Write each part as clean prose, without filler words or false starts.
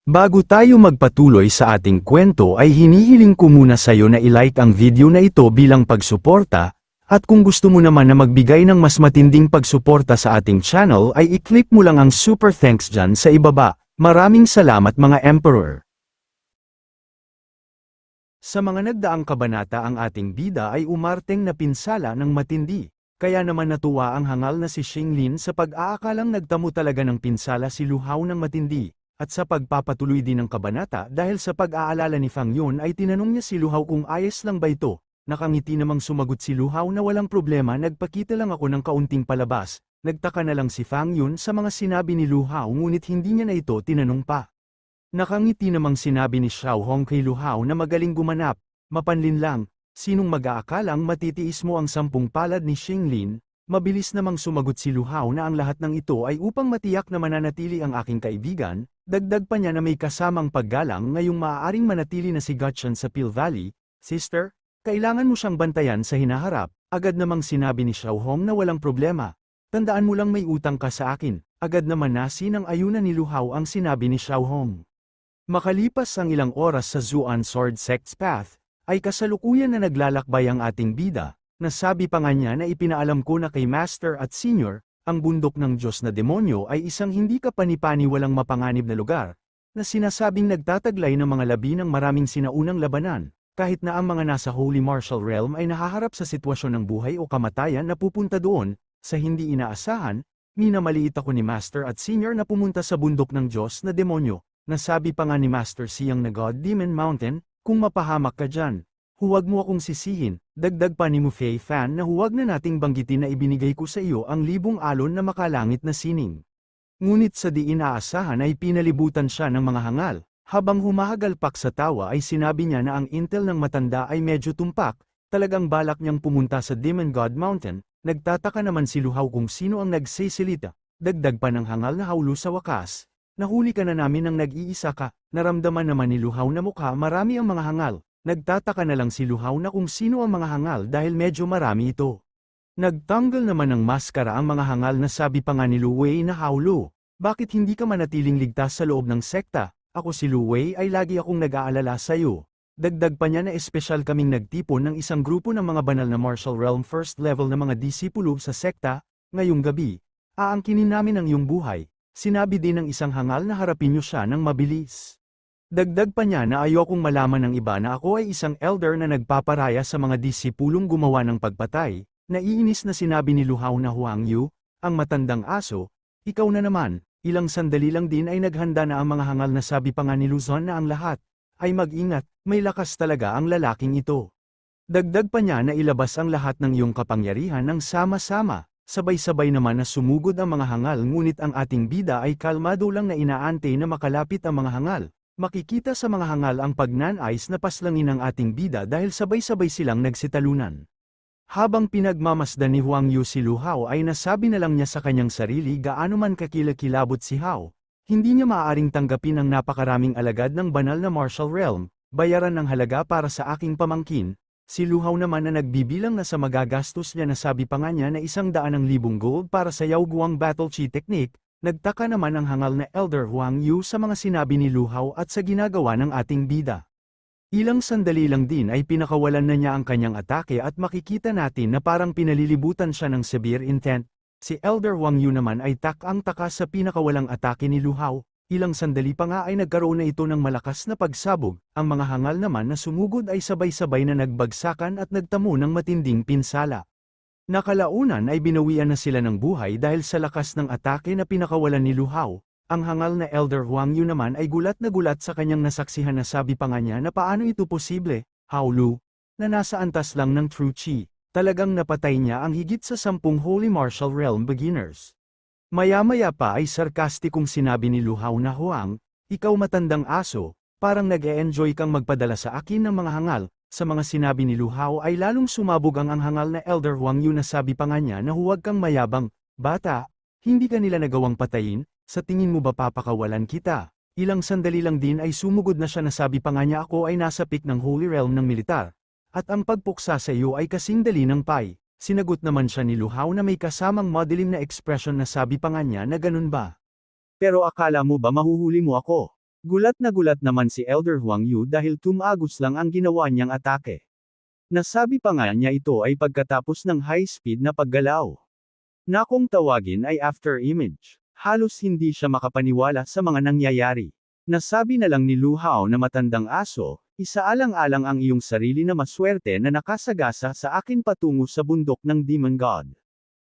Bago tayo magpatuloy sa ating kwento ay hinihiling ko muna sa'yo na i-like ang video na ito bilang pagsuporta, at kung gusto mo naman na magbigay ng mas matinding pagsuporta sa ating channel ay i-click mo lang ang super thanks dyan sa ibaba. Maraming salamat mga Emperor! Sa mga nagdaang kabanata ang ating bida ay umarteng na pinsala ng matindi, kaya naman natuwa ang hangal na si Xinglin sa pag-aakalang nagtamo talaga ng pinsala si Lu Hao ng matindi. At sa pagpapatuloy din ng kabanata dahil sa pag-aalala ni Fang Yun ay tinanong niya si Lu Hao kung ayos lang ba ito. Nakangiti namang sumagot si Lu Hao na walang problema, nagpakita lang ako ng kaunting palabas. Nagtaka na lang si Fang Yun sa mga sinabi ni Lu Hao ngunit hindi niya na ito tinanong pa. Nakangiti namang sinabi ni Xiao Hong kay Lu Hao na magaling gumanap, mapanlin lang, sinong mag-aakalang matitiis mo ang 10 palad ni Xinglin. Mabilis namang sumagot si Lu Hao na ang lahat ng ito ay upang matiyak na mananatili ang aking kaibigan. Dagdag pa niya na may kasamang paggalang ngayong maaaring manatili na si Gotchen sa Peel Valley. Sister, kailangan mo siyang bantayan sa hinaharap. Agad namang sinabi ni Xiao Hong na walang problema. Tandaan mo lang may utang ka sa akin. Agad naman nasi ng ayunan ni Lu Hao ang sinabi ni Xiao Hong. Makalipas ang ilang oras sa Zuan Sword Sect's path, ay kasalukuyan na naglalakbay ang ating bida. Nasabi pa nga niya na ipinaalam ko na kay Master at Senior, ang bundok ng Diyos na demonyo ay isang hindi kapani-pani walang mapanganib na lugar, na sinasabing nagtataglay ng mga labi ng maraming sinaunang labanan, kahit na ang mga nasa Holy Martial Realm ay nahaharap sa sitwasyon ng buhay o kamatayan na pupunta doon, sa hindi inaasahan, minamaliit ako ni Master at Senior na pumunta sa bundok ng Diyos na demonyo. Nasabi pa nga ni Master Siyang na God Demon Mountain, kung mapahamak ka dyan, huwag mo akong sisihin. Dagdag pa ni Mu Fei Fan na huwag na nating banggitin na ibinigay ko sa iyo ang 1000 alon na makalangit na sining. Ngunit sa di inaasahan ay pinalibutan siya ng mga hangal. Habang humahagalpak sa tawa ay sinabi niya na ang intel ng matanda ay medyo tumpak, talagang balak niyang pumunta sa Demon God Mountain. Nagtataka naman si Lu Hao kung sino ang nagsisilita. Dagdag pa ng hangal na haulo sa wakas. Nahuli ka na namin nang nag-iisa ka. Naramdaman naman ni Lu Hao na mukha marami ang mga hangal. Nagtataka na lang si Lu Hao na kung sino ang mga hangal dahil medyo marami ito. Nagtanggal naman ng maskara ang mga hangal na sabi pa nga ni Lu Wei na Hao Lu, bakit hindi ka manatiling ligtas sa loob ng sekta? Ako si Lu Wei ay lagi akong nag-aalala sa iyo. Dagdag pa niya na espesyal kaming nagtipon ng isang grupo ng mga banal na martial realm first level na mga disipulo sa sekta. Ngayong gabi, aangkinin namin ang iyong buhay. Sinabi din ng isang hangal na harapin niyo siya ng mabilis. Dagdag pa niya na ayokong malaman ng iba na ako ay isang elder na nagpaparaya sa mga disipulong gumawa ng pagpatay. Naiinis na sinabi ni Lu Hao na Huang Yu, ang matandang aso, ikaw na naman. Ilang sandali lang din ay naghanda na ang mga hangal na sabi pa nga ni Luzon na ang lahat ay mag-ingat, may lakas talaga ang lalaking ito. Dagdag pa niya na ilabas ang lahat ng iyong kapangyarihan ng sama-sama. Sabay-sabay naman na sumugod ang mga hangal ngunit ang ating bida ay kalmado lang na inaantay na makalapit ang mga hangal. Makikita sa mga hangal ang pagnanais na paslangin ng ating bida dahil sabay-sabay silang nagsitalunan. Habang pinagmamasdan ni Huang Yu si Lu Hao ay nasabi na lang niya sa kanyang sarili gaano man kakilakilabot si Hao. Hindi niya maaaring tanggapin ang napakaraming alagad ng banal na martial realm, bayaran ng halaga para sa aking pamangkin. Si Lu Hao naman na nagbibilang na sa magagastos niya na sabi pa nga niya na 100,000 gold para sa Yao Guang Battle Chi Technique. Nagtaka naman ang hangal na Elder Huang Yu sa mga sinabi ni Lu Hao at sa ginagawa ng ating bida. Ilang sandali lang din ay pinakawalan na niya ang kanyang atake at makikita natin na parang pinalilibutan siya ng severe intent. Si Elder Huang Yu naman ay tak-ang-taka sa pinakawalang atake ni Lu Hao. Ilang sandali pa nga ay nagkaroon na ito ng malakas na pagsabog. Ang mga hangal naman na sumugod ay sabay-sabay na nagbagsakan at nagtamo ng matinding pinsala. Nakalaunan ay binawian na sila ng buhay dahil sa lakas ng atake na pinakawalan ni Lu Hao. Ang hangal na Elder Huang Yu naman ay gulat na gulat sa kanyang nasaksihan na sabi pa nga niya na paano ito posible, Hao Lu, na nasa antas lang ng True Chi. Talagang napatay niya ang higit sa 10 Holy Martial Realm beginners. Maya-maya pa ay sarkastikong sinabi ni Lu Hao na Huang, ikaw matandang aso, parang nag-e-enjoy kang magpadala sa akin ng mga hangal. Sa mga sinabi ni Lu Hao ay lalong sumabog ang hangal na Elder Huang Yu na sabi pa nga niya na huwag kang mayabang, bata, hindi ka nila nagawang patayin, sa tingin mo ba papakawalan kita? Ilang sandali lang din ay sumugod na siya na sabi pa nga niya ako ay nasa peak ng Holy Realm ng militar. At ang pagpuksa sa iyo ay kasing dali ng pay. Sinagot naman siya ni Lu Hao na may kasamang madilim na ekspresyon na sabi pa nga niya na ganun ba? Pero akala mo ba mahuhuli mo ako? Gulat naman si Elder Huang Yu dahil tumagos lang ang ginawa niyang atake. Nasabi pa nga niya ito ay pagkatapos ng high-speed na paggalaw. Na kung tawagin ay after image. Halos hindi siya makapaniwala sa mga nangyayari. Nasabi na lang ni Lu Hao na matandang aso, isaalang-alang ang iyong sarili na maswerte na nakasagasa sa akin patungo sa bundok ng Demon God.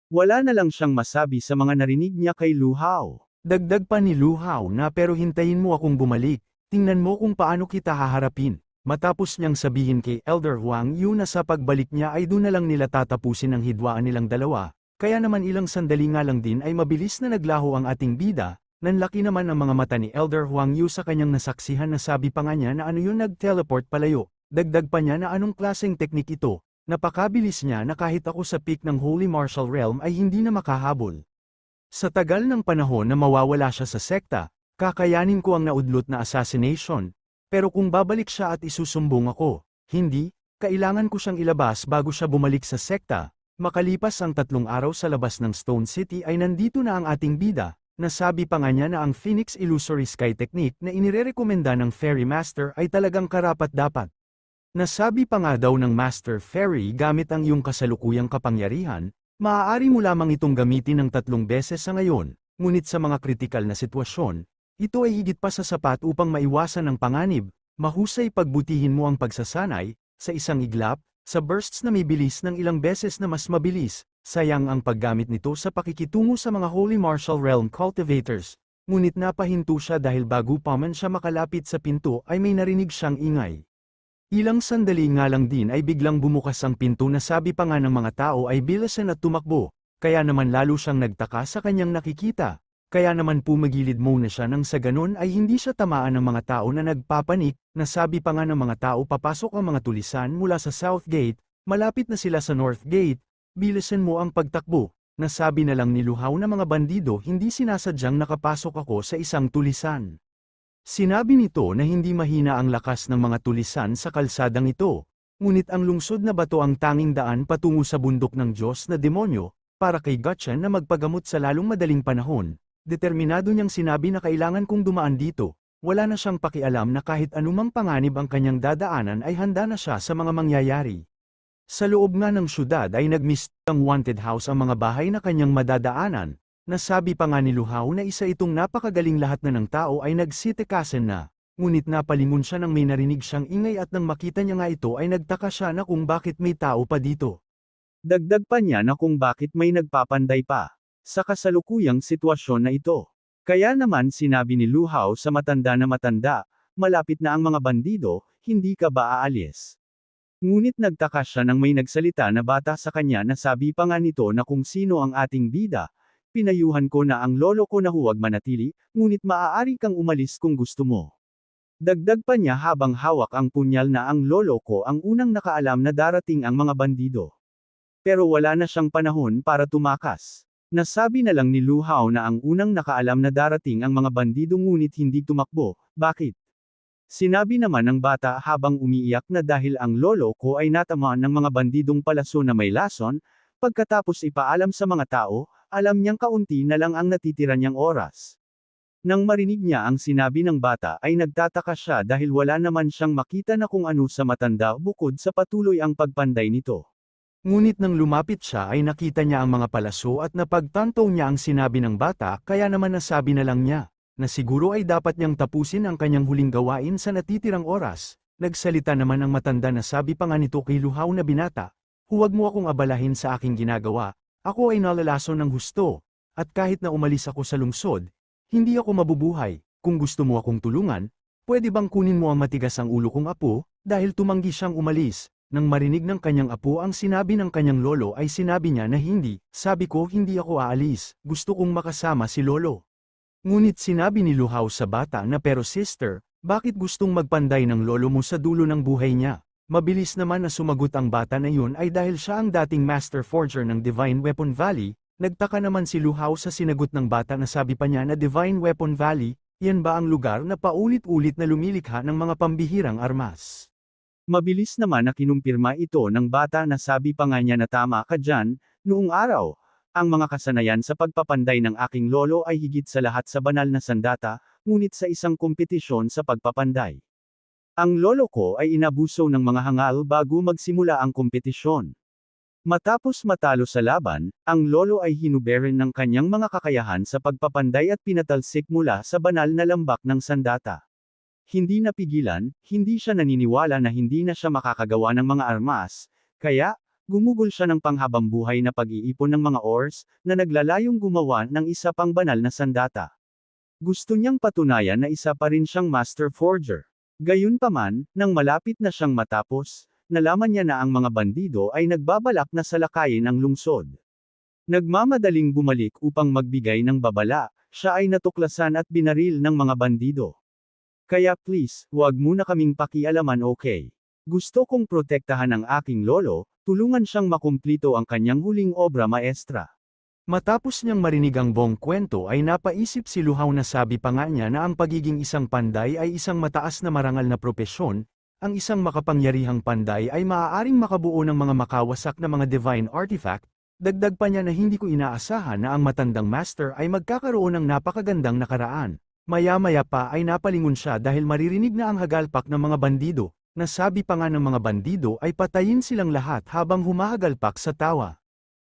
Wala na lang siyang masabi sa mga narinig niya kay Lu Hao. Dagdag pa ni Lu Hao na pero hintayin mo akong bumalik, tingnan mo kung paano kita haharapin. Matapos niyang sabihin kay Elder Huang Yu na sa pagbalik niya ay doon na lang nila tatapusin ang hidwaan nilang dalawa, kaya naman ilang sandali nga lang din ay mabilis na naglaho ang ating bida, nanlaki naman ang mga mata ni Elder Huang Yu sa kanyang nasaksihan na sabi pa nga niya na ano yun nag-teleport palayo, dagdag pa niya na anong klaseng teknik ito, napakabilis niya na kahit ako sa peak ng Holy Martial Realm ay hindi na makahabol. Sa tagal ng panahon na mawawala siya sa sekta, kakayanin ko ang naudlot na assassination, pero kung babalik siya at isusumbong ako, hindi, kailangan ko siyang ilabas bago siya bumalik sa sekta. Makalipas ang 3 araw sa labas ng Stone City ay nandito na ang ating bida, nasabi pa nga niya na ang Phoenix Illusory Sky Technique na inirerekomenda ng Fairy Master ay talagang karapat-dapat. Nasabi pa nga daw ng Master Fairy gamit ang iyong kasalukuyang kapangyarihan, maaari mo lamang itong gamitin ng 3 beses sa ngayon, ngunit sa mga kritikal na sitwasyon, ito ay higit pa sa sapat upang maiwasan ang panganib, mahusay pagbutihin mo ang pagsasanay, sa isang iglap, sa bursts na may bilis ng ilang beses na mas mabilis, sayang ang paggamit nito sa pakikitungo sa mga Holy Martial Realm cultivators, ngunit napahinto siya dahil bago pa man siya makalapit sa pinto ay may narinig siyang ingay. Ilang sandali nga lang din ay biglang bumukas ang pinto na sabi pa nga ng mga tao ay bilisan at tumakbo, kaya naman lalo siyang nagtaka sa kanyang nakikita, kaya naman pumagilid muna siya nang sa ganon ay hindi siya tamaan ng mga tao na nagpapanik, nasabi pa nga ng mga tao papasok ang mga tulisan mula sa South Gate, malapit na sila sa North Gate, bilisan mo ang pagtakbo, nasabi na lang ni Lu Hao na mga bandido hindi sinasadyang nakapasok ako sa isang tulisan. Sinabi nito na hindi mahina ang lakas ng mga tulisan sa kalsadang ito, ngunit ang lungsod na bato ang tanging daan patungo sa bundok ng Diyos na demonyo, para kay Gutchen na magpagamot sa lalong madaling panahon. Determinado niyang sinabi na kailangan kong dumaan dito, wala na siyang pakialam na kahit anumang panganib ang kanyang dadaanan ay handa na siya sa mga mangyayari. Sa loob nga ng syudad ay nag-mist ang wanted house ang mga bahay na kanyang madadaanan. Nasabi pa nga ni Lu Hao na isa itong napakagaling lahat na ng tao ay nagsitikasan na, ngunit napalingon siya nang may narinig siyang ingay at nang makita niya nga ito ay nagtaka siya na kung bakit may tao pa dito. Dagdag pa niya na kung bakit may nagpapanday pa sa kasalukuyang sitwasyon na ito. Kaya naman sinabi ni Lu Hao sa matanda na matanda, malapit na ang mga bandido, hindi ka ba aalis? Ngunit nagtaka siya nang may nagsalita na bata sa kanya na sabi pa nga nito na kung sino ang ating bida. Pinayuhan ko na ang lolo ko na huwag manatili, ngunit maaari kang umalis kung gusto mo. Dagdag pa niya habang hawak ang punyal na ang lolo ko ang unang nakaalam na darating ang mga bandido. Pero wala na siyang panahon para tumakas. Nasabi na lang ni Lu Hao na ang unang nakaalam na darating ang mga bandido ngunit hindi tumakbo, bakit? Sinabi naman ng bata habang umiiyak na dahil ang lolo ko ay natamaan ng mga bandidong palaso na may lason, pagkatapos ipaalam sa mga tao, alam niyang kaunti na lang ang natitira niyang oras. Nang marinig niya ang sinabi ng bata ay nagtataka siya dahil wala naman siyang makita na kung ano sa matanda bukod sa patuloy ang pagpanday nito. Ngunit nang lumapit siya ay nakita niya ang mga palaso at napagtanto niya ang sinabi ng bata kaya naman nasabi na lang niya, na siguro ay dapat niyang tapusin ang kanyang huling gawain sa natitirang oras. Nagsalita naman ang matanda na sabi pa nga nito kay Lu Hao na binata, huwag mo akong abalahin sa aking ginagawa. Ako ay nalalason ng husto, at kahit na umalis ako sa lungsod, hindi ako mabubuhay. Kung gusto mo akong tulungan, pwede bang kunin mo ang matigas ang ulo kong apo, dahil tumanggi siyang umalis. Nang marinig ng kanyang apo ang sinabi ng kanyang lolo ay sinabi niya na hindi, sabi ko hindi ako aalis, gusto kong makasama si lolo. Ngunit sinabi ni Lu Hao sa bata na pero sister, bakit gustong magpanday ng lolo mo sa dulo ng buhay niya? Mabilis naman na sumagot ang bata na yun ay dahil siya ang dating Master Forger ng Divine Weapon Valley, nagtaka naman si Lu Hao sa sinagot ng bata na sabi pa niya na Divine Weapon Valley, yan ba ang lugar na paulit-ulit na lumilikha ng mga pambihirang armas? Mabilis naman na kinumpirma ito ng bata na sabi pa nga niya na tama ka dyan, noong araw, ang mga kasanayan sa pagpapanday ng aking lolo ay higit sa lahat sa banal na sandata, ngunit sa isang kompetisyon sa pagpapanday. Ang lolo ko ay inabuso ng mga hangal bago magsimula ang kompetisyon. Matapos matalo sa laban, ang lolo ay hinuberin ng kanyang mga kakayahan sa pagpapanday at pinatalsik mula sa banal na lambak ng sandata. Hindi napigilan, hindi siya naniniwala na hindi na siya makakagawa ng mga armas, kaya, gumugol siya ng panghabambuhay na pag-iipon ng mga ores, na naglalayong gumawa ng isa pang banal na sandata. Gusto niyang patunayan na isa pa rin siyang master forger. Gayunpaman, nang malapit na siyang matapos, nalaman niya na ang mga bandido ay nagbabalak na salakayin ang lungsod. Nagmamadaling bumalik upang magbigay ng babala, siya ay natuklasan at binaril ng mga bandido. Kaya please, huwag muna kaming pakialaman, okay? Gusto kong protektahan ang aking lolo, tulungan siyang makumplito ang kanyang huling obra maestra. Matapos niyang marinig ang buong kwento ay napaisip si Luhaw na sabi pa nga niya na ang pagiging isang panday ay isang mataas na marangal na propesyon. Ang isang makapangyarihang panday ay maaaring makabuo ng mga makawasak na mga divine artifact. Dagdag pa niya na hindi ko inaasahan na ang matandang master ay magkakaroon ng napakagandang nakaraan. Maya-maya pa ay napalingon siya dahil maririnig na ang hagalpak ng mga bandido. Nasabi pa nga ng mga bandido ay patayin silang lahat habang humahagalpak sa tawa.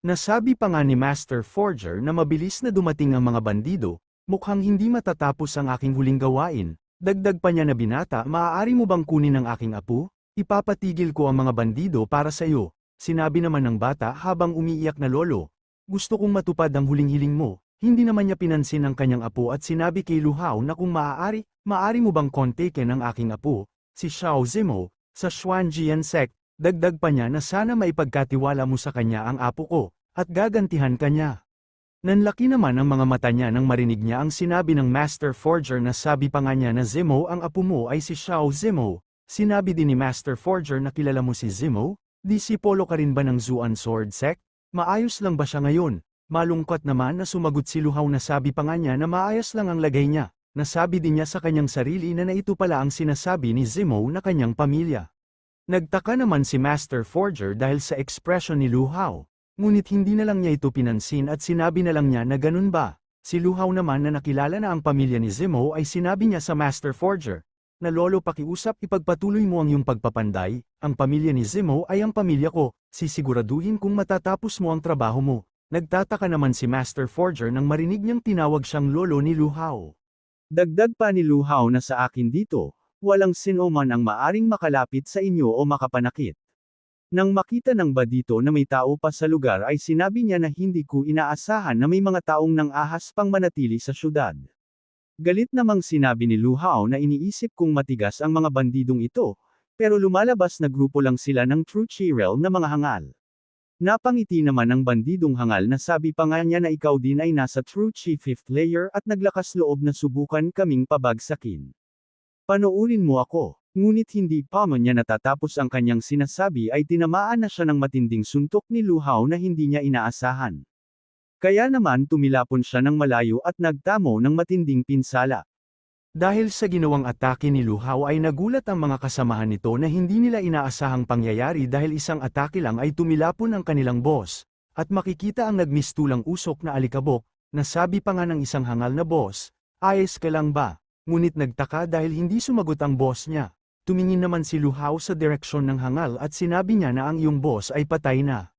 Nasabi pa nga ni Master Forger na mabilis na dumating ang mga bandido, mukhang hindi matatapos ang aking huling gawain. Dagdag pa niya na binata, maaari mo bang kunin ang aking apo? Ipapatigil ko ang mga bandido para sa iyo. Sinabi naman ng bata habang umiiyak na lolo. Gusto kong matupad ang huling hiling mo. Hindi naman niya pinansin ang kanyang apo at sinabi kay Luhaw na kung maaari mo bang kontakin ang aking apo, si Xiao Zimo, sa Xuanjian sect. Dagdag pa niya na sana maipagkatiwala mo sa kanya ang apo ko, at gagantihan kanya. Nanlaki naman ang mga mata niya nang marinig niya ang sinabi ng Master Forger na sabi pa nga niya na Zimo ang apo mo ay si Xiao Zimo. Sinabi din ni Master Forger na kilala mo si Zimo? Disipolo ka rin ba ng Zuan Sword Sect? Maayos lang ba siya ngayon? Malungkot naman na sumagot si Luhaw na sabi pa nga niya na maayos lang ang lagay niya. Nasabi din niya sa kanyang sarili na ito pala ang sinasabi ni Zimo na kanyang pamilya. Nagtaka naman si Master Forger dahil sa ekspresyon ni Luhaw. Ngunit hindi na lang niya ito pinansin at sinabi na lang niya na ganun ba. Si Luhaw naman na nakilala na ang pamilya ni Zimo ay sinabi niya sa Master Forger, na lolo pakiusap ipagpatuloy mo ang iyong pagpapanday, ang pamilya ni Zimo ay ang pamilya ko, sisiguraduhin kung matatapos mo ang trabaho mo. Nagtataka naman si Master Forger nang marinig niyang tinawag siyang lolo ni Luhaw. Dagdag pa ni Luhaw na sa akin dito, walang sino man ang maaring makalapit sa inyo o makapanakit. Nang makita ng badito na may tao pa sa lugar ay sinabi niya na hindi ko inaasahan na may mga taong nang ahas pang manatili sa syudad. Galit namang sinabi ni Luhaw na iniisip kong matigas ang mga bandidong ito, pero lumalabas na grupo lang sila ng True Chirel na mga hangal. Napangiti naman ang bandidong hangal na sabi pa nga niya na ikaw din ay nasa True Chi 5th layer at naglakas loob na subukan kaming pabagsakin. Panoorin mo ako. Ngunit hindi pa man niya natatapos ang kanyang sinasabi ay tinamaan na siya ng matinding suntok ni Luhaw na hindi niya inaasahan. Kaya naman tumilapon siya ng malayo at nagtamo ng matinding pinsala. Dahil sa ginawang atake ni Luhaw ay nagulat ang mga kasamahan nito na hindi nila inaasahang pangyayari dahil isang atake lang ay tumilapon ang kanilang boss, at makikita ang nagmistulang usok na alikabok, na sabi pa nga ng isang hangal na boss, ayos ka lang ba? Ngunit nagtaka dahil hindi sumagot ang boss niya. Tumingin naman si Luhaw sa direksyon ng hangal at sinabi niya na ang iyong boss ay patay na.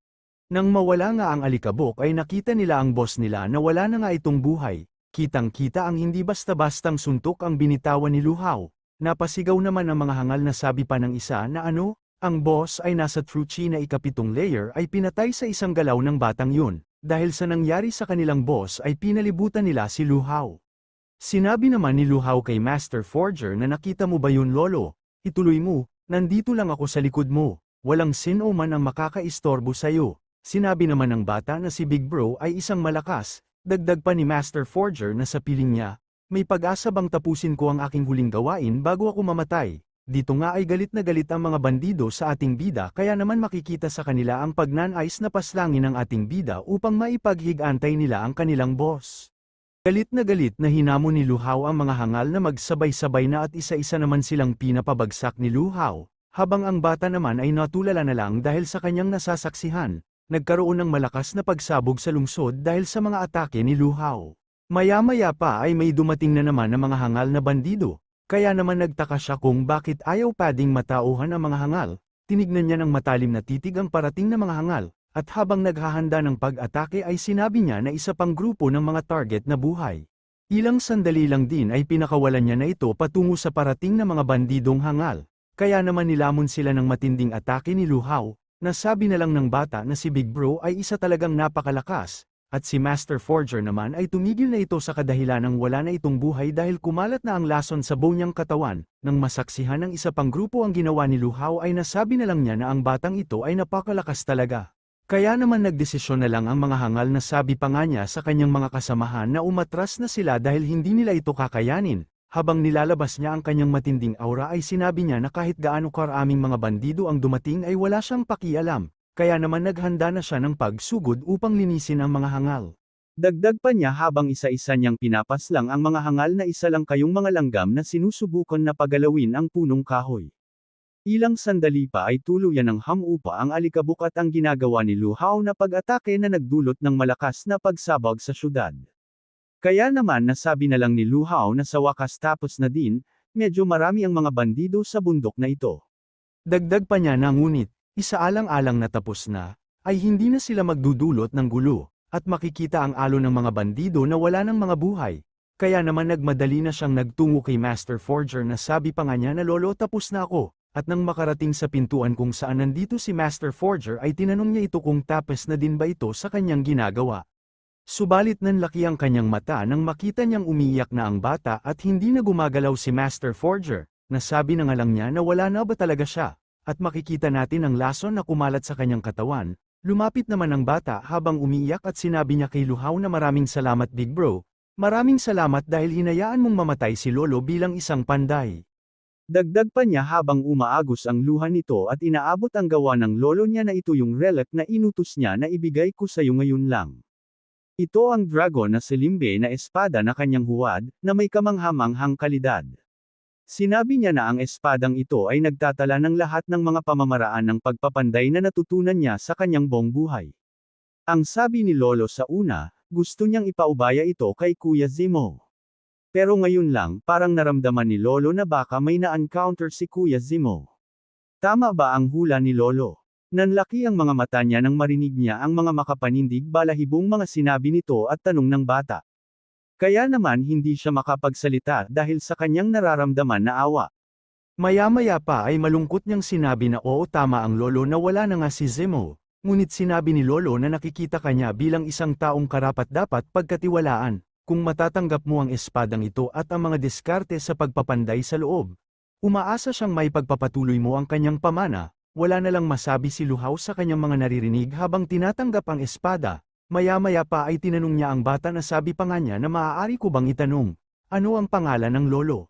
Nang mawala nga ang alikabok ay nakita nila ang boss nila na wala na nga itong buhay. Kitang-kita ang hindi basta-bastang suntok ang binitawan ni Luhaw. Napasigaw naman ang mga hangal na sabi pa ng isa na ang boss ay nasa True Chi na ikapitong layer ay pinatay sa isang galaw ng batang yun. Dahil sa nangyari sa kanilang boss ay pinalibutan nila si Luhaw. Sinabi naman ni Luhaw kay Master Forger na nakita mo ba yun lolo? Ituloy mo, nandito lang ako sa likod mo, walang sino man ang makakaistorbo sa'yo. Sinabi naman ng bata na si Big Bro ay isang malakas, dagdag pa ni Master Forger na sa piling niya, may pag-asa bang tapusin ko ang aking huling gawain bago ako mamatay. Dito nga ay galit na galit ang mga bandido sa ating bida kaya naman makikita sa kanila ang pagnanais na paslangin ng ating bida upang maipaghig-antay nila ang kanilang boss. Galit na hinamon ni Luhaw ang mga hangal na magsabay-sabay na at isa-isa naman silang pinapabagsak ni Luhaw, habang ang bata naman ay natulala na lang dahil sa kanyang nasasaksihan, nagkaroon ng malakas na pagsabog sa lungsod dahil sa mga atake ni Luhaw. Maya-maya pa ay may dumating na naman na mga hangal na bandido, kaya naman nagtaka siya kung bakit ayaw pading matauhan ang mga hangal. Tinignan niya ng matalim na titig ang parating na mga hangal, at habang naghahanda ng pag-atake ay sinabi niya na isa pang grupo ng mga target na buhay. Ilang sandali lang din ay pinakawalan niya na ito patungo sa parating na mga bandidong hangal, kaya naman nilamon sila ng matinding atake ni Lu Hao. Nasabi na lang ng bata na si Big Bro ay isa talagang napakalakas, at si Master Forger naman ay tumigil na ito sa kadahilanang wala na itong buhay dahil kumalat na ang lason sa buo niyang katawan. Nang masaksihan ng isa pang grupo ang ginawa ni Lu Hao ay nasabi na lang niya na ang batang ito ay napakalakas talaga. Kaya naman nagdesisyon na lang ang mga hangal na sabi pa nga niya sa kanyang mga kasamahan na umatras na sila dahil hindi nila ito kakayanin. Habang nilalabas niya ang kanyang matinding aura ay sinabi niya na kahit gaano karaming mga bandido ang dumating ay wala siyang pakialam. Kaya naman naghanda na siya ng pagsugod upang linisin ang mga hangal. Dagdag pa niya habang isa-isa niyang pinapaslang ang mga hangal na isa lang kayong mga langgam na sinusubukan na pagalawin ang punong kahoy. Ilang sandali pa ay tuluyan ng hamupa ang alikabok at ang ginagawa ni Lu Hao na pag-atake na nagdulot ng malakas na pagsabog sa syudad. Kaya naman nasabi na lang ni Lu Hao na sa wakas tapos na din, medyo marami ang mga bandido sa bundok na ito. Dagdag pa niya na ngunit, isaalang-alang na tapos na, ay hindi na sila magdudulot ng gulo, at makikita ang alo ng mga bandido na wala ng mga buhay. Kaya naman nagmadali na siyang nagtungo kay Master Forger na sabi pa nga niya na lolo tapos na ako, at nang makarating sa pintuan kung saan nandito si Master Forger ay tinanong niya ito kung tapos na din ba ito sa kanyang ginagawa. Subalit nanlaki ang kanyang mata nang makita niyang umiiyak na ang bata at hindi na gumagalaw si Master Forger, nasabi na nga lang niya na wala na ba talaga siya. At makikita natin ang lason na kumalat sa kanyang katawan. Lumapit naman ang bata habang umiiyak at sinabi niya kay Lu Hao na maraming salamat Big Bro. Maraming salamat dahil hinayaan mong mamatay si Lolo bilang isang panday. Dagdag pa niya habang umaagos ang luha nito at inaabot ang gawa ng lolo niya na ito yung relic na inutos niya na ibigay ko sa iyo ngayon lang. Ito ang dragon na silimbe na espada na kanyang huwad, na may kamanghamanghang kalidad. Sinabi niya na ang espadang ito ay nagtatala ng lahat ng mga pamamaraan ng pagpapanday na natutunan niya sa kanyang buong buhay. Ang sabi ni Lolo sa una, gusto niyang ipaubaya ito kay Kuya Zemo. Pero ngayon lang, parang naramdaman ni Lolo na baka may na-encounter si Kuya Zemo. Tama ba ang hula ni Lolo? Nanlaki ang mga mata niya nang marinig niya ang mga makapanindig balahibong mga sinabi nito at tanong ng bata. Kaya naman hindi siya makapagsalita dahil sa kanyang nararamdaman na awa. Maya-maya pa ay malungkot niyang sinabi na oo tama ang lolo na wala na nga si Zemo, ngunit sinabi ni Lolo na nakikita kanya bilang isang taong karapat-dapat pagkatiwalaan, kung matatanggap mo ang espadang ito at ang mga diskarte sa pagpapanday sa loob. Umaasa siyang may pagpapatuloy mo ang kanyang pamana, wala na lang masabi si Lu Hao sa kanyang mga naririnig habang tinatanggap ang espada. Maya-maya pa ay tinanong niya ang bata na sabi pa nga niya na maaari ko bang itanong, ano ang pangalan ng lolo?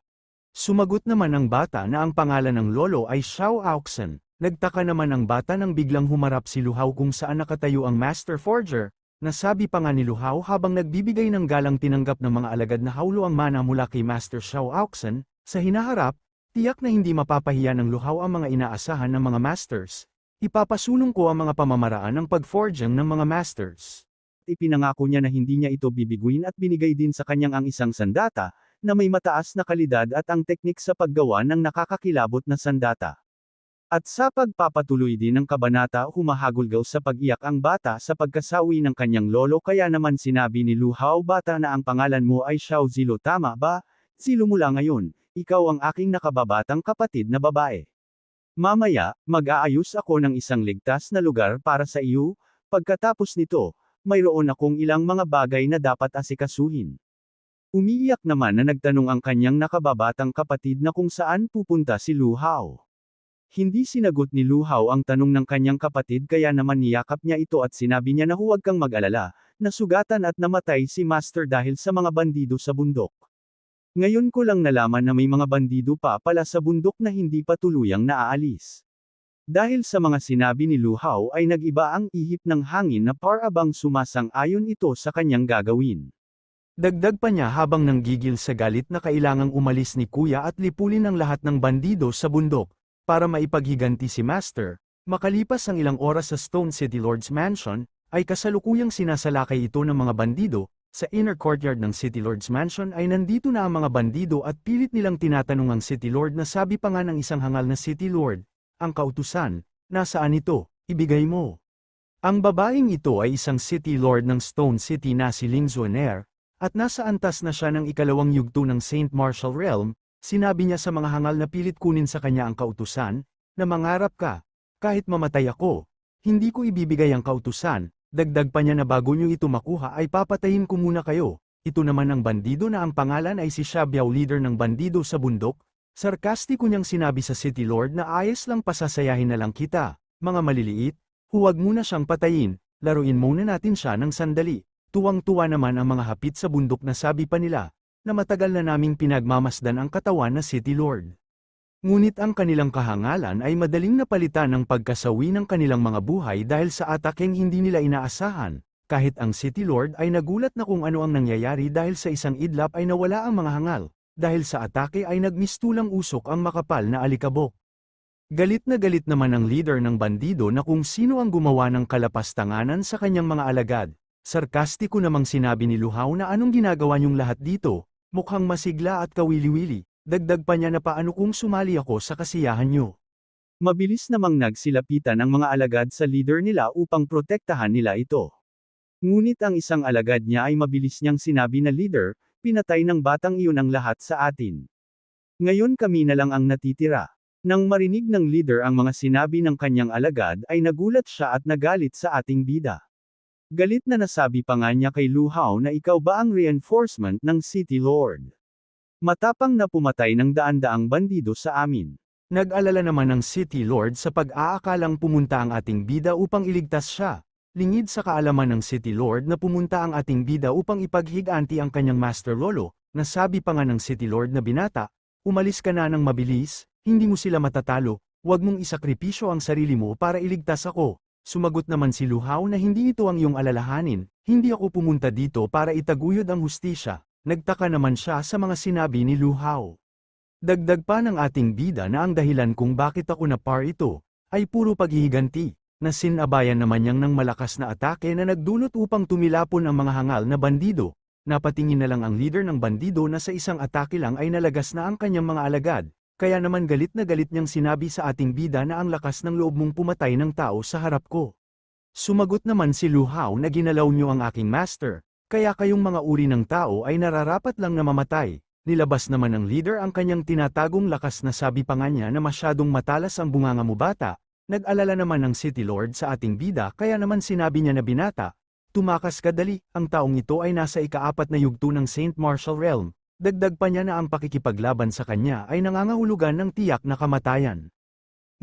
Sumagot naman ang bata na ang pangalan ng lolo ay Xiao Aoxen. Nagtaka naman ang bata nang biglang humarap si Lu Hao kung saan nakatayo ang Master Forger, na sabi pa nga ni Lu Hao habang nagbibigay ng galang tinanggap ng mga alagad na hawlo ang mana mula kay Master Xiao Aoxen, sa hinaharap, tiyak na hindi mapapahiya ng Lu Hao ang mga inaasahan ng mga masters. Ipapasunong ko ang mga pamamaraan ng pag-forging ng mga masters. Ipinangako niya na hindi niya ito bibiguin at binigay din sa kanyang ang isang sandata, na may mataas na kalidad at ang teknik sa paggawa ng nakakakilabot na sandata. At sa pagpapatuloy din ng kabanata humahagulgaw sa pag-iyak ang bata sa pagkasawi ng kanyang lolo kaya naman sinabi ni Lu Hao bata na ang pangalan mo ay Xiao Zilo tama ba? Zilo mula ngayon, ikaw ang aking nakababatang kapatid na babae. Mamaya, mag-aayos ako ng isang ligtas na lugar para sa iyo, pagkatapos nito, mayroon akong ilang mga bagay na dapat asikasuhin. Umiiyak naman na nagtanong ang kanyang nakababatang kapatid na kung saan pupunta si Lu Hao. Hindi sinagot ni Lu Hao ang tanong ng kanyang kapatid kaya naman niyakap niya ito at sinabi niya na huwag kang mag-alala, nasugatan at namatay si Master dahil sa mga bandido sa bundok. Ngayon ko lang nalaman na may mga bandido pa pala sa bundok na hindi pa tuluyang naaalis. Dahil sa mga sinabi ni Lu Hao ay nag-iba ang ihip ng hangin na para bang sumasang-ayon ito sa kanyang gagawin. Dagdag pa niya habang nanggigil sa galit na kailangang umalis ni Kuya at lipulin ang lahat ng bandido sa bundok, para maipaghiganti si Master. Makalipas ang ilang oras sa Stone City Lord's Mansion, ay kasalukuyang sinasalakay ito ng mga bandido, Sa inner courtyard ng City Lord's Mansion ay nandito na ang mga bandido at pilit nilang tinatanong ang City Lord na sabi pa nga ng isang hangal na City Lord, ang kautusan, nasaan ito, ibigay mo. Ang babaeng ito ay isang City Lord ng Stone City na si Ling Zuaner, at nasa antas na siya ng ikalawang yugto ng Saint Martial Realm. Sinabi niya sa mga hangal na pilit kunin sa kanya ang kautusan, na mangarap ka, kahit mamatay ako, hindi ko ibibigay ang kautusan. Dagdag pa niya na bago niyo ito makuha ay papatayin ko muna kayo. Ito naman ang bandido na ang pangalan ay si Xiaobiao, leader ng bandido sa bundok. Sarkastiko niyang sinabi sa City Lord na ayos lang, pasasayahin na lang kita. Mga maliliit, huwag muna siyang patayin, laruin muna natin siya ng sandali. Tuwang-tuwa naman ang mga hapit sa bundok na sabi pa nila, na matagal na naming pinagmamasdan ang katawan na City Lord. Ngunit ang kanilang kahangalan ay madaling napalitan ng pagkasawi ng kanilang mga buhay dahil sa atakeng hindi nila inaasahan. Kahit ang City Lord ay nagulat na kung ano ang nangyayari dahil sa isang idlap ay nawala ang mga hangal. Dahil sa atake ay nagmistulang usok ang makapal na alikabok. Galit na galit naman ang leader ng bandido na kung sino ang gumawa ng kalapastanganan sa kanyang mga alagad. Sarkastiko namang sinabi ni Lu Hao na anong ginagawa niyong lahat dito, mukhang masigla at kawili-wili. Dagdag pa niya na paano kung sumali ako sa kasiyahan niyo. Mabilis namang nagsilapitan ang mga alagad sa leader nila upang protektahan nila ito. Ngunit ang isang alagad niya ay mabilis niyang sinabi na, leader, pinatay ng batang iyon ang lahat sa atin. Ngayon kami na lang ang natitira. Nang marinig ng leader ang mga sinabi ng kanyang alagad ay nagulat siya at nagalit sa ating bida. Galit na nasabi pa nga niya kay Lu Hao na ikaw ba ang reinforcement ng City Lord? Matapang na pumatay ng daan-daang bandido sa amin. Nag-alala naman ang City Lord sa pag-aakalang pumunta ang ating bida upang iligtas siya. Lingid sa kaalaman ng City Lord na pumunta ang ating bida upang ipaghiganti ang kanyang Master Lolo, nasabi pa nga ng City Lord na binata, umalis ka na ng mabilis, hindi mo sila matatalo, huwag mong isakripisyo ang sarili mo para iligtas ako. Sumagot naman si Lu Hao na hindi ito ang iyong alalahanin, hindi ako pumunta dito para itaguyod ang hustisya. Nagtaka naman siya sa mga sinabi ni Lu Hao. Dagdag pa ng ating bida na ang dahilan kung bakit ako na par ito, ay puro paghihiganti, na sinabayan naman niyang ng malakas na atake na nagdulot upang tumilapon ang mga hangal na bandido. Napatingin na lang ang leader ng bandido na sa isang atake lang ay nalagas na ang kanyang mga alagad, kaya naman galit na galit niyang sinabi sa ating bida na ang lakas ng loob mong pumatay ng tao sa harap ko. Sumagot naman si Lu Hao na ginalaw niyo ang aking master. Kaya kayong mga uri ng tao ay nararapat lang na mamatay. Nilabas naman ng leader ang kanyang tinatagong lakas na sabi pa nga niya na masyadong matalas ang bunganga mo bata. Nag-alala naman ng City Lord sa ating bida kaya naman sinabi niya na binata, tumakas ka dali, ang taong ito ay nasa ika-4 na yugto ng Saint Martial Realm. Dagdag pa niya na ang pakikipaglaban sa kanya ay nangangahulugan ng tiyak na kamatayan.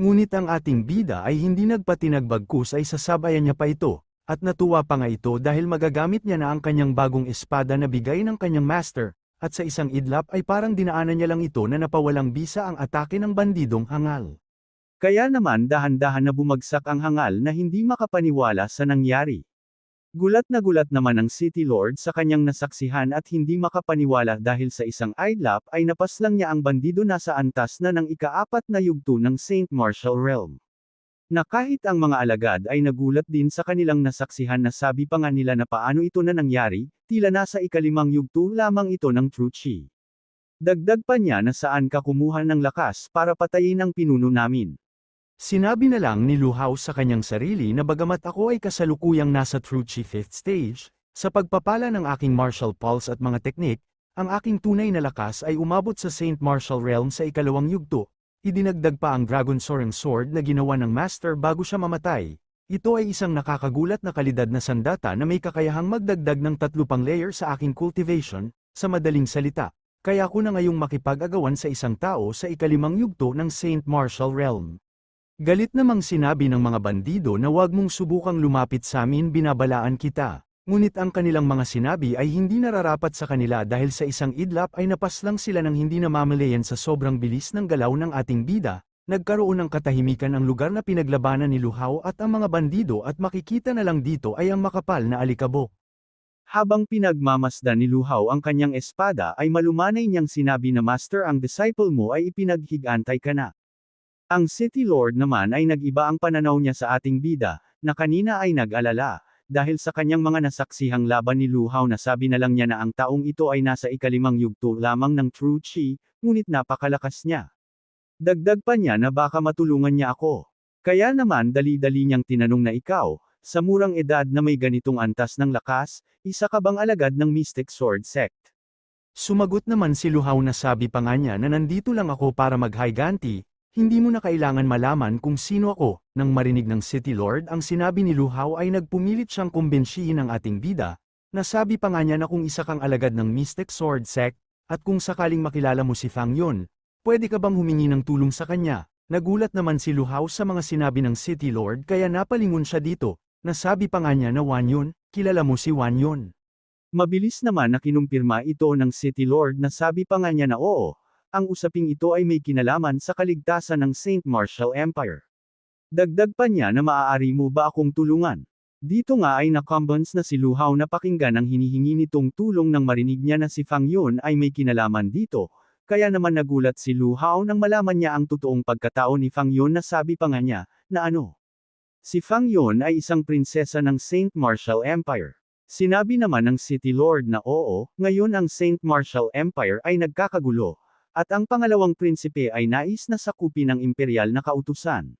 Ngunit ang ating bida ay hindi nagpatinagbagkus ay sasabayan niya pa ito. At natuwa pa nga ito dahil magagamit niya na ang kanyang bagong espada na bigay ng kanyang master, at sa isang idlap ay parang dinaanan niya lang ito na napawalang bisa ang atake ng bandidong hangal. Kaya naman dahan-dahan na bumagsak ang hangal na hindi makapaniwala sa nangyari. Gulat naman ang City Lord sa kanyang nasaksihan at hindi makapaniwala dahil sa isang idlap ay napaslang niya ang bandido na sa antas na ng ika-4 na yugto ng Saint Martial Realm. Na kahit ang mga alagad ay nagulat din sa kanilang nasaksihan na sabi pa nga nila na paano ito na nangyari, tila nasa ika-5 yugto lamang ito ng True Chi. Dagdag pa niya na saan ka kumuha ng lakas para patayin ang pinuno namin. Sinabi na lang ni Lu Hao sa kanyang sarili na bagamat ako ay kasalukuyang nasa True Chi 5th stage, sa pagpapala ng aking martial pulse at mga teknik, ang aking tunay na lakas ay umabot sa Saint Martial Realm sa ika-2 yugto. Idinagdag pa ang Dragon Soaring Sword na ginawa ng Master bago siya mamatay. Ito ay isang nakakagulat na kalidad na sandata na may kakayahang magdagdag ng 3 pang layer sa aking cultivation, sa madaling salita. Kaya ako na ngayong makipag-agawan sa isang tao sa ika-5 yugto ng Saint Martial Realm. Galit namang sinabi ng mga bandido na huwag mong subukang lumapit sa amin, binabalaan kita. Ngunit ang kanilang mga sinabi ay hindi nararapat sa kanila dahil sa isang idlap ay napaslang sila ng hindi namamalayan sa sobrang bilis ng galaw ng ating bida. Nagkaroon ng katahimikan ang lugar na pinaglabanan ni Lu Hao at ang mga bandido at makikita na lang dito ay ang makapal na alikabok. Habang pinagmamasdan ni Lu Hao ang kanyang espada ay malumanay niyang sinabi na Master, ang disciple mo ay ipinaghigantay ka na. Ang City Lord naman ay nag-iba ang pananaw niya sa ating bida, na kanina ay nag-alala. dahil sa kanyang mga nasaksihang laban ni Lu Hao nasabi na lang niya na ang taong ito ay nasa ikalimang yugto lamang ng True Chi, ngunit napakalakas niya. Dagdag pa niya na baka matulungan niya ako. Kaya naman dali-dali niyang tinanong na ikaw, sa murang edad na may ganitong antas ng lakas, isa ka bang alagad ng Mystic Sword Sect? Sumagot naman si Lu Hao na sabi pa nga niya na nandito lang ako para mag-higanti, hindi mo na kailangan malaman kung sino ako. Nang marinig ng City Lord ang sinabi ni Lu Hao ay nagpumilit siyang kumbensyihin ang ating bida, nasabi pa nga niya na kung isa kang alagad ng Mystic Sword Sect, at kung sakaling makilala mo si Fang Yun, pwede ka bang humingi ng tulong sa kanya? Nagulat naman si Lu Hao sa mga sinabi ng City Lord kaya napalingon siya dito, nasabi pa nga niya na Wan Yun, kilala mo si Wan Yun. Mabilis naman na kinumpirma ito ng City Lord na sabi pa nga niya na oo, ang usaping ito ay may kinalaman sa kaligtasan ng Saint Martial Empire. Dagdag pa niya na maaari mo ba akong tulungan? Dito nga ay nakumbens na si Lu Hao na pakinggan ang hinihingi nitong tulong nang marinig niya na si Fang Yun ay may kinalaman dito, kaya naman nagulat si Lu Hao nang malaman niya ang totoong pagkatao ni Fang Yun na sabi pa nga niya, na ano? Si Fang Yun ay isang prinsesa ng Saint Martial Empire. Sinabi naman ng City Lord na oo, ngayon ang Saint Martial Empire ay nagkakagulo, at ang pangalawang prinsipe ay nais na sakupin ng imperial na kautusan.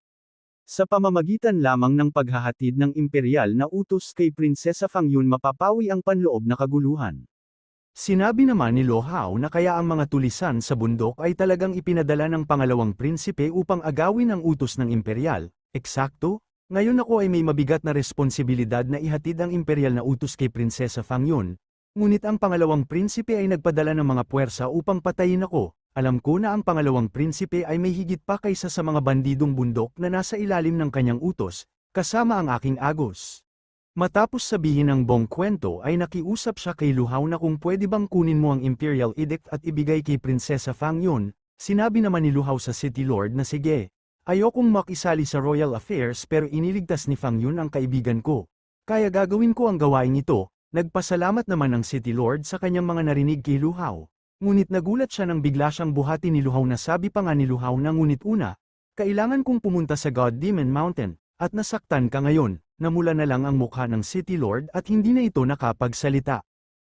Sa pamamagitan lamang ng paghahatid ng imperial na utos kay Prinsesa Fang Yun mapapawi ang panloob na kaguluhan. Sinabi naman ni Lu Hao na kaya ang mga tulisan sa bundok ay talagang ipinadala ng pangalawang prinsipe upang agawin ang utos ng imperial. Eksakto? Ngayon ako ay may mabigat na responsibilidad na ihatid ang imperial na utos kay Prinsesa Fang Yun, ngunit ang pangalawang prinsipe ay nagpadala ng mga puwersa upang patayin ako. Alam ko na ang pangalawang prinsipe ay may higit pa kaysa sa mga bandidong bundok na nasa ilalim ng kanyang utos, kasama ang aking agos. Matapos sabihin ang buong kwento ay nakiusap siya kay Lu Hao na kung pwede bang kunin mo ang Imperial Edict at ibigay kay Prinsesa Fang Yun. Sinabi naman ni Lu Hao sa City Lord na sige. Ayokong makisali sa royal affairs pero iniligtas ni Fang Yun ang kaibigan ko. Kaya gagawin ko ang gawain ito. Nagpasalamat naman ang City Lord sa kanyang mga narinig kay Lu Hao. Ngunit nagulat siya nang bigla siyang buhati ni Lu Hao na sabi pa nga ni Lu Hao na ngunit una, kailangan kong pumunta sa God Demon Mountain, at nasaktan ka ngayon, namula na lang ang mukha ng City Lord at hindi na ito nakapagsalita.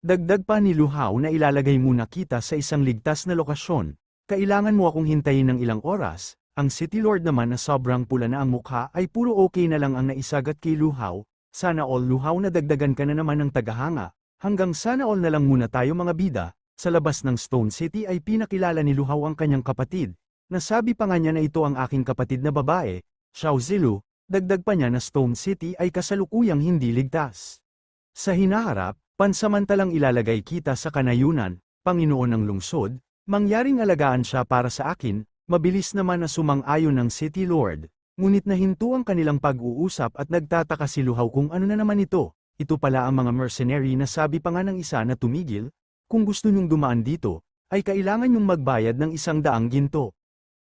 Dagdag pa ni Lu Hao na ilalagay muna kita sa isang ligtas na lokasyon, kailangan mo akong hintayin ng ilang oras. Ang City Lord naman na sobrang pula na ang mukha ay puro okay na lang ang naisagat kay Lu Hao, sana all Lu Hao na dagdagan ka na naman ng tagahanga, hanggang sana all na lang muna tayo mga bida. Sa labas ng Stone City ay pinakilala ni Lu Hao ang kanyang kapatid, nasabi pa nga niya na ito ang aking kapatid na babae, Xiao Zilu, dagdag pa niya na Stone City ay kasalukuyang hindi ligtas. Sa hinaharap, pansamantalang ilalagay kita sa kanayunan, Panginoon ng lungsod, mangyaring alagaan siya para sa akin. Mabilis naman na sumang-ayon ng City Lord, ngunit nahinto ang kanilang pag-uusap at nagtataka si Lu Hao kung ano na naman ito. Ito pala ang mga mercenary na sabi pa nga ng isa na tumigil, kung gusto nyong dumaan dito, ay kailangan nyong magbayad ng 100 ginto.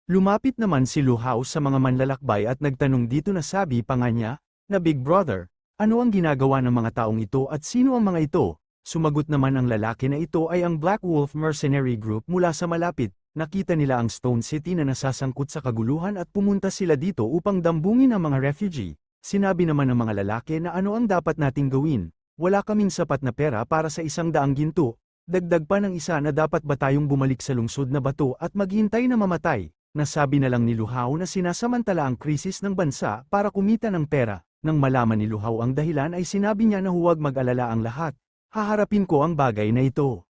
Lumapit naman si Lu Hao sa mga manlalakbay at nagtanong dito na sabi pa nga niya, na Big Brother, ano ang ginagawa ng mga taong ito at sino ang mga ito? Sumagot naman ang lalaki na ito ay ang Black Wolf Mercenary Group mula sa malapit. Nakita nila ang Stone City na nasasangkot sa kaguluhan at pumunta sila dito upang dambungin ang mga refugee. Sinabi naman ng mga lalaki na ano ang dapat nating gawin. Wala kaming sapat na pera para sa 100 ginto. Dagdag pa ng isa na dapat ba tayong bumalik sa lungsod na bato at maghintay na mamatay. Nasabi na lang ni Lu Hao na sinasamantala ang krisis ng bansa para kumita ng pera. Nang malaman ni Lu Hao ang dahilan ay sinabi niya na huwag mag-alala ang lahat. Haharapin ko ang bagay na ito.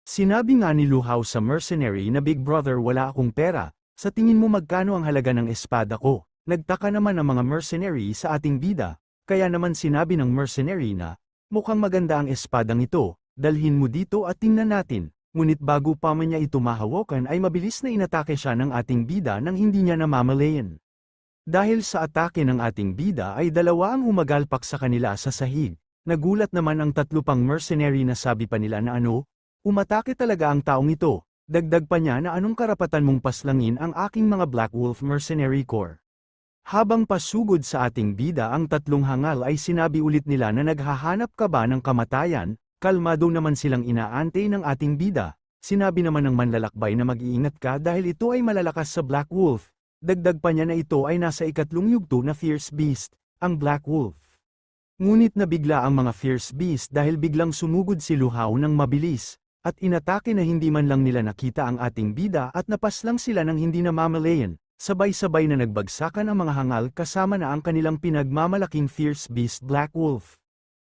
Sinabi nga ni Lu Hao sa mercenary na Big Brother wala akong pera, sa tingin mo magkano ang halaga ng espada ko? Nagtaka naman ang mga mercenary sa ating bida, kaya naman sinabi ng mercenary na, mukhang maganda ang espadang ito, dalhin mo dito at tingnan natin, ngunit bago pa man niya ito mahawakan ay mabilis na inatake siya ng ating bida nang hindi niya namamalayan. Dahil sa atake ng ating bida ay dalawa ang humagalpak sa kanila sa sahig, nagulat naman ang 3 pang mercenary na sabi pa nila na ano, umatake talaga ang taong ito, dagdag pa niya na anong karapatan mong paslangin ang aking mga Black Wolf Mercenary Corps. Habang pasugod sa ating bida ang 3 hangal ay sinabi ulit nila na naghahanap ka ba ng kamatayan, kalmado naman silang inaantay ng ating bida. Sinabi naman ng manlalakbay na mag-iingat ka dahil ito ay malalakas sa Black Wolf. Dagdag pa niya na ito ay nasa ikatlong yugto na Fierce Beast, ang Black Wolf. Ngunit nabigla ang mga fierce beast dahil biglang sumugod si Lu Hao ng mabilis, at inatake na hindi man lang nila nakita ang ating bida at napaslang sila ng hindi namamalayan. Sabay-sabay na nagbagsakan ang mga hangal kasama na ang kanilang pinagmamalaking fierce beast Black Wolf.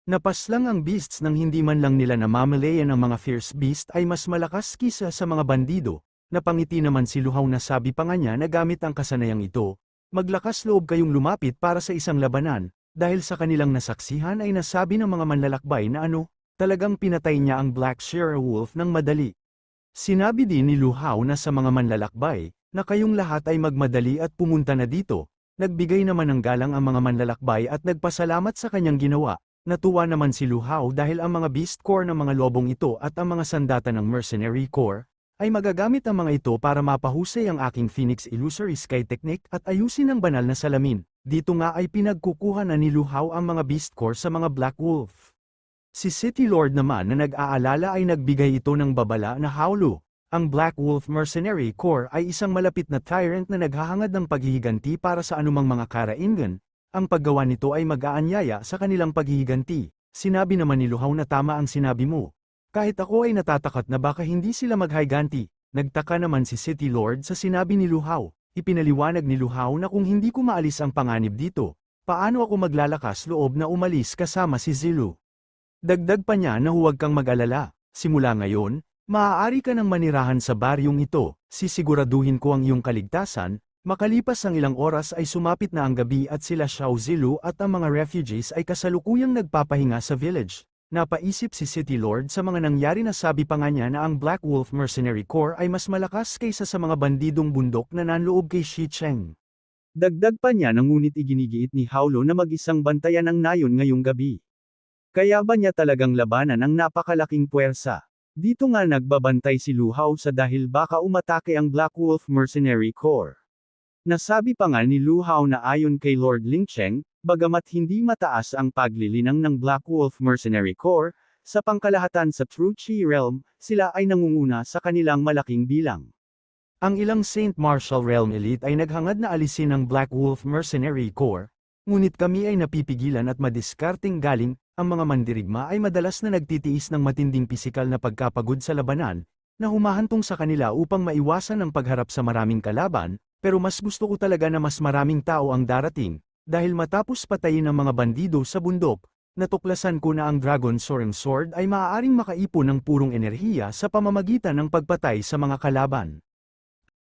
Napaslang ang beasts nang hindi man lang nila namamalayan ang mga fierce beast ay mas malakas kisa sa mga bandido. Napangiti naman si Lu Hao na sabi pa nga niya na gamit ang kasanayang ito, maglakas loob kayong lumapit para sa isang labanan, dahil sa kanilang nasaksihan ay nasabi ng mga manlalakbay na talagang pinatay niya ang Black Shearer Wolf ng madali. Sinabi din ni Lu Hao na sa mga manlalakbay, na kayong lahat ay magmadali at pumunta na dito. Nagbigay naman ng galang ang mga manlalakbay at nagpasalamat sa kanyang ginawa. Natuwa naman si Lu Hao dahil ang mga Beast Corps ng mga lobong ito at ang mga sandata ng Mercenary Corps, ay magagamit ang mga ito para mapahusay ang aking Phoenix Illusory Sky Technique at ayusin ang banal na salamin. Dito nga ay pinagkukuha na ni Lu Hao ang mga Beast Corps sa mga Black Wolf. Si City Lord naman na nag-aalala ay nagbigay ito ng babala na Howlu. Ang Black Wolf Mercenary Corps ay isang malapit na tyrant na naghahangad ng paghihiganti para sa anumang mga karaingan. Ang paggawa nito ay mag-aanyaya sa kanilang paghihiganti. Sinabi naman ni Lu Hao na tama ang sinabi mo. Kahit ako ay natatakat na baka hindi sila maghiganti. Nagtaka naman si City Lord sa sinabi ni Lu Hao. Ipinaliwanag ni Lu Hao na kung hindi ko maalis ang panganib dito, paano ako maglalakas loob na umalis kasama si Zilu. Dagdag pa niya na huwag kang mag-alala. Simula ngayon, maaari ka nang manirahan sa baryong ito, sisiguraduhin ko ang iyong kaligtasan. Makalipas ang ilang oras ay sumapit na ang gabi at sila Xiao Zilu at ang mga refugees ay kasalukuyang nagpapahinga sa village. Napaisip si City Lord sa mga nangyari na sabi pa nga niya na ang Black Wolf Mercenary Corps ay mas malakas kaysa sa mga bandidong bundok na nanloob kay Shi Cheng. Dagdag pa niya na ngunit iginigiit ni Howlu na mag-isang bantayan ang nayon ngayong gabi. Kaya ba niya talagang labanan ang napakalaking puwersa? Dito nga nagbabantay si Lu Hao sa dahil baka umatake ang Black Wolf Mercenary Corps. Nasabi pa nga ni Lu Hao na ayon kay Lord Lingcheng, bagamat hindi mataas ang paglilinang ng Black Wolf Mercenary Corps, sa pangkalahatan sa True Chi Realm, sila ay nangunguna sa kanilang malaking bilang. Ang ilang Saint Martial Realm Elite ay naghangad na alisin ang Black Wolf Mercenary Corps, ngunit kami ay napipigilan at madiskarteng galing. Ang mga mandirigma ay madalas na nagtitiis ng matinding pisikal na pagkapagod sa labanan, na humahantong sa kanila upang maiwasan ang pagharap sa maraming kalaban, pero mas gusto ko talaga na mas maraming tao ang darating, dahil matapos patayin ang mga bandido sa bundok, natuklasan ko na ang Dragon Soaring Sword ay maaaring makaipon ng purong enerhiya sa pamamagitan ng pagpatay sa mga kalaban.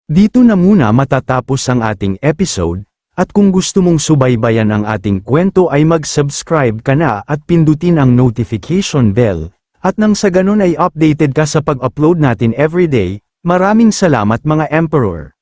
Dito na muna matatapos ang ating episode. At kung gusto mong subaybayan ang ating kwento ay mag-subscribe ka na at pindutin ang notification bell, at nang sa ganun ay updated ka sa pag-upload natin everyday. Maraming salamat mga Emperor!